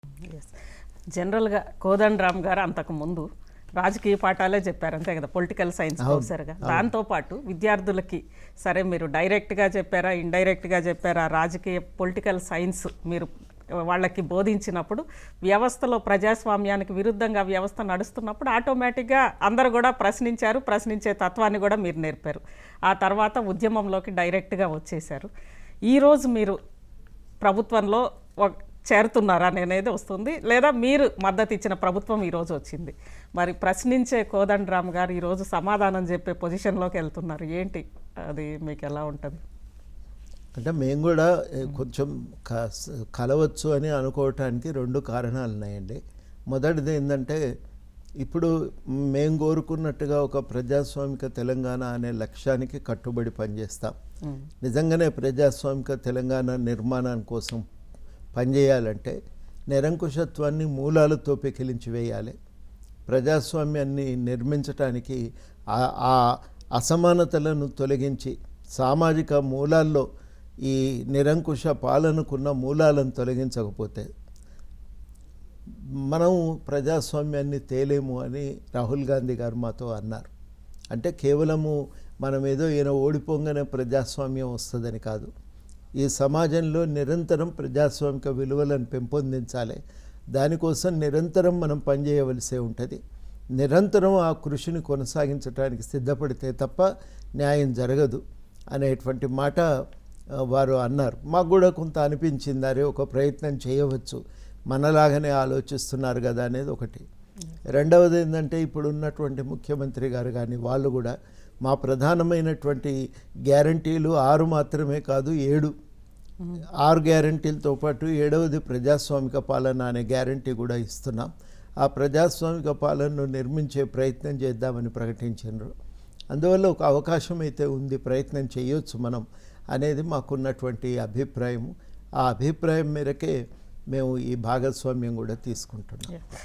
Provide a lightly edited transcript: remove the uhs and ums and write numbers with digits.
Yes. జనరల్‌గా కోదండరామ్ గారు అంతకుముందు రాజకీయ పాఠాలే చెప్పారు అంతే కదా, పొలిటికల్ సైన్స్ ప్రొఫెసర్‌గా. దాంతో పాటు విద్యార్థులకి సరే మీరు డైరెక్ట్‌గా చెప్పారా, ఇండైరెక్ట్‌గా చెప్పారా, రాజకీయ పొలిటికల్ సైన్స్ మీరు వాళ్ళకి బోధించినప్పుడు వ్యవస్థలో ప్రజాస్వామ్యానికి విరుద్ధంగా వ్యవస్థ నడుస్తున్నప్పుడు ఆటోమేటిక్‌గా అందరూ కూడా ప్రశ్నించారు. ప్రశ్నించే తత్వాన్ని కూడా మీరు నేర్పారు. ఆ తర్వాత ఉద్యమంలోకి డైరెక్ట్‌గా వచ్చేశారు. ఈరోజు మీరు ప్రభుత్వంలో చేరుతున్నారా అనేది వస్తుంది, లేదా మీరు మద్దతు ఇచ్చిన ప్రభుత్వం ఈరోజు వచ్చింది. మరి ప్రశ్నించే కోదండరామ్ గారు ఈరోజు సమాధానం చెప్పే పొజిషన్లోకి వెళ్తున్నారు. ఏంటి అది మీకు ఎలా ఉంటుంది? అంటే మేము కూడా కొంచెం కలవచ్చు అని అనుకోవటానికి రెండు కారణాలు ఉన్నాయండి. మొదటిది ఏంటంటే, ఇప్పుడు మేము కోరుకున్నట్టుగా ఒక ప్రజాస్వామిక తెలంగాణ అనే లక్ష్యానికి కట్టుబడి పనిచేస్తాం. నిజంగానే ప్రజాస్వామిక తెలంగాణ నిర్మాణం కోసం పనిచేయాలంటే నిరంకుశత్వాన్ని మూలాలతో పెకిలించి వేయాలి. ప్రజాస్వామ్యాన్ని నిర్మించటానికి ఆ అసమానతలను తొలగించి సామాజిక మూలాల్లో ఈ నిరంకుశ పాలనకున్న మూలాలను తొలగించకపోతే మనం ప్రజాస్వామ్యాన్ని తేలేము అని రాహుల్ గాంధీ గారు మాతో అన్నారు. అంటే కేవలము మనం ఏదో ఈయన ఓడిపోగానే ప్రజాస్వామ్యం వస్తుందని కాదు, ఈ సమాజంలో నిరంతరం ప్రజాస్వామిక విలువలను పెంపొందించాలి. దానికోసం నిరంతరం మనం పనిచేయవలసి ఉంటుంది. నిరంతరం ఆ కృషిని కొనసాగించడానికి సిద్ధపడితే తప్ప న్యాయం జరగదు అనేటువంటి మాట వారు అన్నారు. మాకు కూడా కొంత అనిపించింది, అరే ఒక ప్రయత్నం చేయవచ్చు, మనలాగానే ఆలోచిస్తున్నారు కదా అనేది ఒకటి. రెండవది ఏంటంటే, ఇప్పుడు ఉన్నటువంటి ముఖ్యమంత్రి గారు కానీ వాళ్ళు కూడా మా ప్రధానమైనటువంటి గ్యారంటీలు 6 మాత్రమే కాదు 6 గ్యారంటీలతో పాటు 7వది ప్రజాస్వామిక పాలన అనే గ్యారంటీ కూడా ఇస్తున్నాం. ఆ ప్రజాస్వామిక పాలనను నిర్మించే ప్రయత్నం చేద్దామని ప్రకటించారు. అందువల్ల ఒక అవకాశం అయితే ఉంది, ప్రయత్నం చేయొచ్చు మనం అనేది మాకున్నటువంటి అభిప్రాయం. ఆ అభిప్రాయం మేరకే మేము ఈ భాగస్వామ్యం కూడా తీసుకుంటున్నాం.